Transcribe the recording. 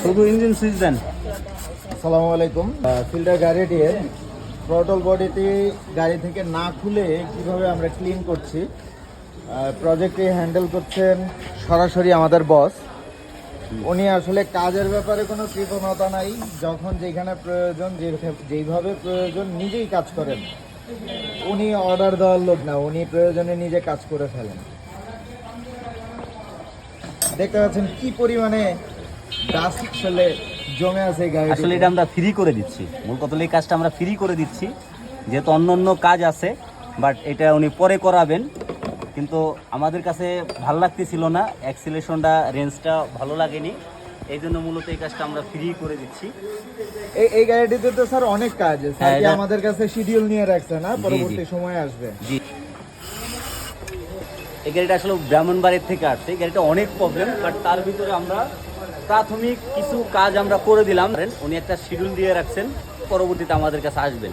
শুধু engine switch দেন। আসসালামু আলাইকুম। ফিল্টার গাড়িটির থ্রটল বডিটি গাড়ি থেকে না খুলে কিভাবে আমরা ক্লিন করছি, প্রজেক্টটি হ্যান্ডেল করছেন সরাসরি আমাদের বস। উনি আসলে কাজের ব্যাপারে কোনো কৃপণতা নাই, যখন যেখানে প্রয়োজন যেইভাবে প্রয়োজন নিজেই কাজ করেন। উনি অর্ডার দেওয়ার লোক না, উনি প্রয়োজনে নিজে কাজ করে ফেলেন। দেখতে পাচ্ছেন কি পরিমাণে ডাস্ট আসলে জমে আছে গাড়ি। আসলে এটা আমরা ফ্রি করে দিচ্ছি, মূল কথা হলো এই কাজটা আমরা ফ্রি করে দিচ্ছি, যেহেতু অন্য কাজ আছে, বাট এটা উনি পরে করাবেন। কিন্তু আমাদের কাছে ভালো লাগতেছিল না, অ্যাক্সিলেশনটা রেঞ্জটা ভালো লাগেনি, এই জন্য মূলত এই কাজটা আমরা ফ্রি করে দিচ্ছি। এই গাড়িটিতে তো স্যার অনেক কাজ আছে, হ্যাঁ, এটা আমাদের কাছে শিডিউল নিয়ে রাখছে না, পরবর্তী সময়ে আসবে। জি, এই গাড়িটা আসলে ব্রাহ্মণবাড়ির থেকে আসছে। এই গাড়িটা অনেক প্রবলেম, বাট তার ভিতরে আমরা প্রাথমিক কিছু কাজ আমরা করে দিলাম। উনি একটা শিডিউল দিয়ে রাখছেন, পরবর্তীতে আমাদের কাছে আসবেন।